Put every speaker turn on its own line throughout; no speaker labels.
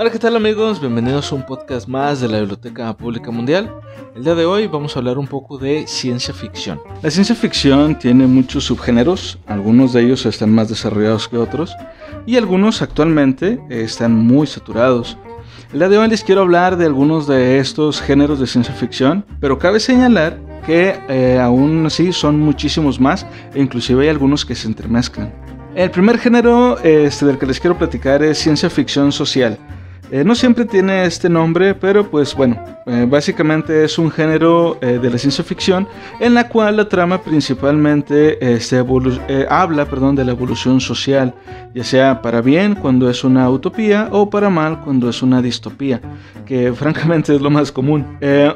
Hola, ¿qué tal amigos? Bienvenidos a un podcast más de la Biblioteca Pública Mundial. El día de hoy vamos a hablar un poco de ciencia ficción.
La ciencia ficción tiene muchos subgéneros, algunos de ellos están más desarrollados que otros y algunos actualmente están muy saturados. El día de hoy les quiero hablar de algunos de estos géneros de ciencia ficción, pero cabe señalar que aún así son muchísimos más e inclusive hay algunos que se entremezclan. El primer género del que les quiero platicar es ciencia ficción social. No siempre tiene este nombre, pero pues bueno, básicamente es un género de la ciencia ficción en la cual la trama principalmente habla de la evolución social, ya sea para bien cuando es una utopía o para mal cuando es una distopía, que francamente es lo más común.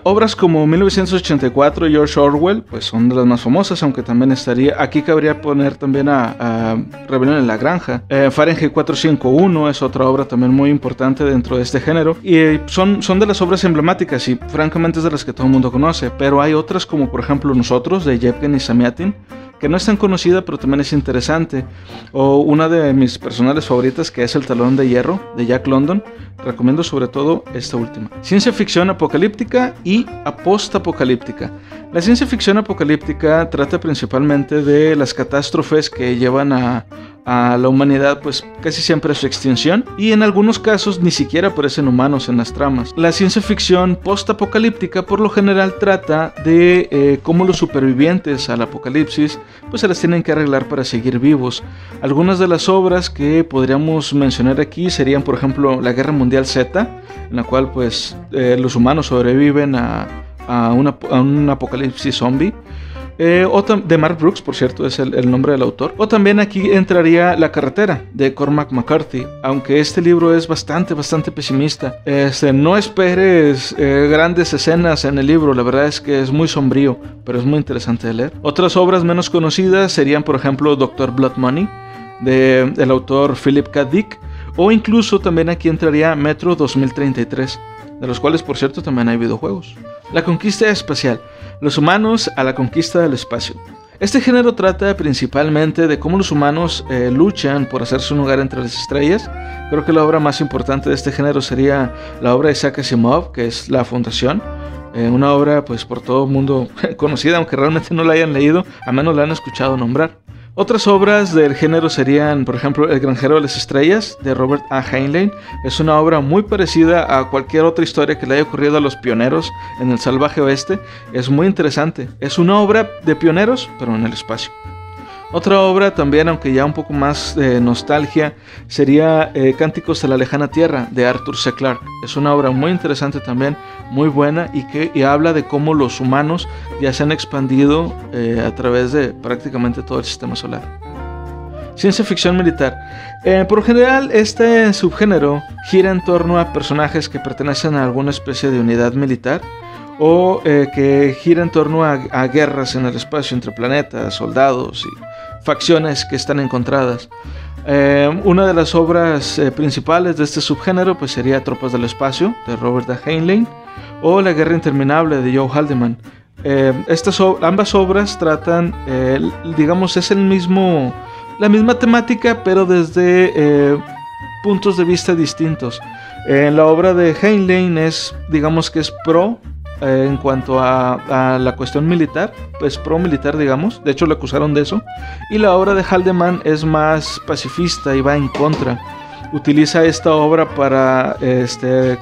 Obras como 1984 y George Orwell pues son de las más famosas, aunque también aquí cabría poner también a Rebelión en la Granja. Fahrenheit 451 es otra obra también muy importante dentro de este género y son de las obras emblemáticas y francamente es de las que todo el mundo conoce, pero hay otras como por ejemplo Nosotros de Yevgeny Zamyatin, que no es tan conocida pero también es interesante, o una de mis personales favoritas que es El Talón de Hierro de Jack London. Recomiendo sobre todo esta última. Ciencia ficción apocalíptica y postapocalíptica. La ciencia ficción apocalíptica trata principalmente de las catástrofes que llevan a la humanidad pues casi siempre a su extinción y en algunos casos ni siquiera aparecen humanos en las tramas. La ciencia ficción postapocalíptica por lo general trata de cómo los supervivientes al apocalipsis pues se las tienen que arreglar para seguir vivos. Algunas de las obras que podríamos mencionar aquí serían por ejemplo La Guerra Mundial Z, en la cual pues los humanos sobreviven a un apocalipsis zombie. De Mark Brooks, por cierto, es el nombre del autor. O también aquí entraría La Carretera, de Cormac McCarthy, aunque este libro es bastante pesimista. No esperes grandes escenas en el libro, la verdad es que es muy sombrío, pero es muy interesante de leer. Otras obras menos conocidas serían, por ejemplo, Dr. Blood Money, del autor Philip K. Dick, o incluso también aquí entraría Metro 2033, de los cuales, por cierto, también hay videojuegos. La conquista espacial. Los humanos a la conquista del espacio. Este género trata principalmente de cómo los humanos luchan por hacerse un lugar entre las estrellas. Creo que la obra más importante de este género sería la obra de Isaac Asimov, que es La Fundación. Una obra pues por todo el mundo conocida, aunque realmente no la hayan leído, a menos la han escuchado nombrar. Otras obras del género serían, por ejemplo, El Granjero de las Estrellas, de Robert A. Heinlein. Es una obra muy parecida a cualquier otra historia que le haya ocurrido a los pioneros en el salvaje oeste. Es muy interesante. Es una obra de pioneros, pero en el espacio. Otra obra también, aunque ya un poco más de nostalgia, sería Cánticos de la Lejana Tierra, de Arthur C. Clarke. Es una obra muy interesante también, muy buena, y habla de cómo los humanos ya se han expandido a través de prácticamente todo el sistema solar. Ciencia ficción militar. Por lo general, este subgénero gira en torno a personajes que pertenecen a alguna especie de unidad militar, o que gira en torno a guerras en el espacio entre planetas, soldados y facciones que están encontradas. Una de las obras principales de este subgénero pues sería Tropas del Espacio, de Robert A. Heinlein, o La Guerra Interminable, de Joe Haldeman. Ambas obras tratan, digamos, es la misma temática, pero desde puntos de vista distintos. En la obra de Heinlein digamos que es pro en cuanto a la cuestión militar, pues pro militar, digamos. De hecho, le acusaron de eso. Y la obra de Haldeman es más pacifista y va en contra. Utiliza esta obra para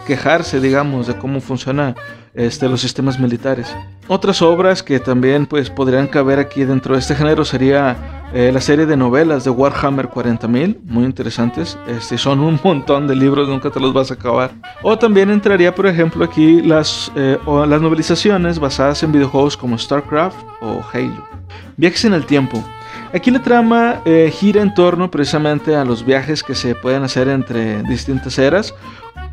quejarse, digamos, de cómo funcionan los sistemas militares. Otras obras que también pues podrían caber aquí dentro de este género sería la serie de novelas de Warhammer 40.000, muy interesantes. Son un montón de libros, nunca te los vas a acabar. O también entraría, por ejemplo, aquí las novelizaciones basadas en videojuegos como StarCraft o Halo. Viajes en el tiempo. Aquí la trama gira en torno precisamente a los viajes que se pueden hacer entre distintas eras,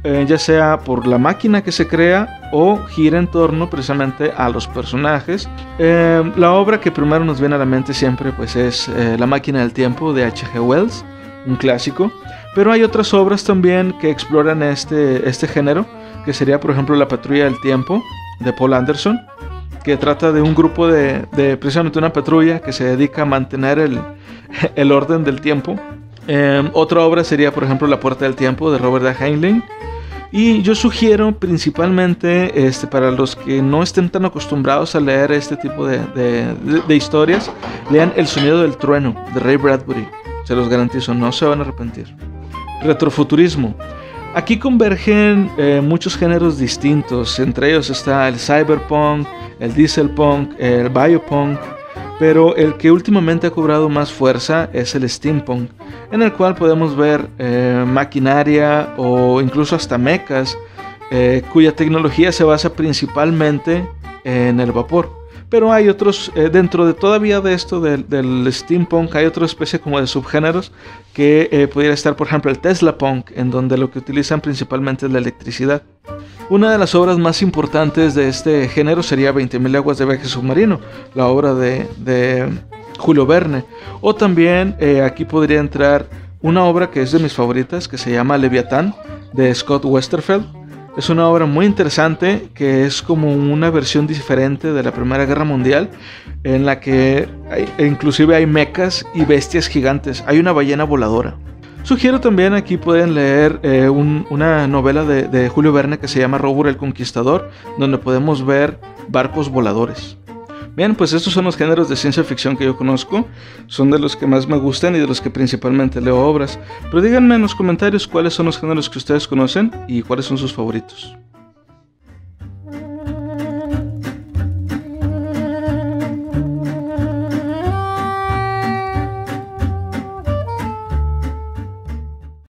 ya sea por la máquina que se crea o gira en torno precisamente a los personajes. La obra que primero nos viene a la mente siempre pues es La Máquina del Tiempo, de H.G. Wells, un clásico, pero hay otras obras también que exploran este género, que sería por ejemplo La Patrulla del Tiempo, de Paul Anderson, que trata de un grupo de precisamente una patrulla que se dedica a mantener el orden del tiempo. Otra obra sería por ejemplo La Puerta del Tiempo, de Robert A. Heinlein. Y yo sugiero principalmente para los que no estén tan acostumbrados a leer este tipo de historias, lean El sonido del trueno de Ray Bradbury. Se los garantizo, no se van a arrepentir. Retrofuturismo. Aquí convergen muchos géneros distintos. Entre ellos está el cyberpunk, el dieselpunk, el biopunk. Pero el que últimamente ha cobrado más fuerza es el steampunk, en el cual podemos ver maquinaria o incluso hasta mechas, cuya tecnología se basa principalmente en el vapor. Pero hay otros, dentro de todavía de esto del steampunk, hay otra especie como de subgéneros que pudiera estar, por ejemplo, el Tesla punk, en donde lo que utilizan principalmente es la electricidad. Una de las obras más importantes de este género sería 20.000 leguas de viaje submarino, la obra de Julio Verne. O también aquí podría entrar una obra que es de mis favoritas, que se llama Leviatán, de Scott Westerfeld. Es una obra muy interesante que es como una versión diferente de la Primera Guerra Mundial, en la que inclusive hay mechas y bestias gigantes. Hay una ballena voladora. Sugiero también aquí pueden leer una novela de Julio Verne que se llama Robur el Conquistador, donde podemos ver barcos voladores. Bien, pues estos son los géneros de ciencia ficción que yo conozco, son de los que más me gustan y de los que principalmente leo obras. Pero díganme en los comentarios cuáles son los géneros que ustedes conocen y cuáles son sus favoritos.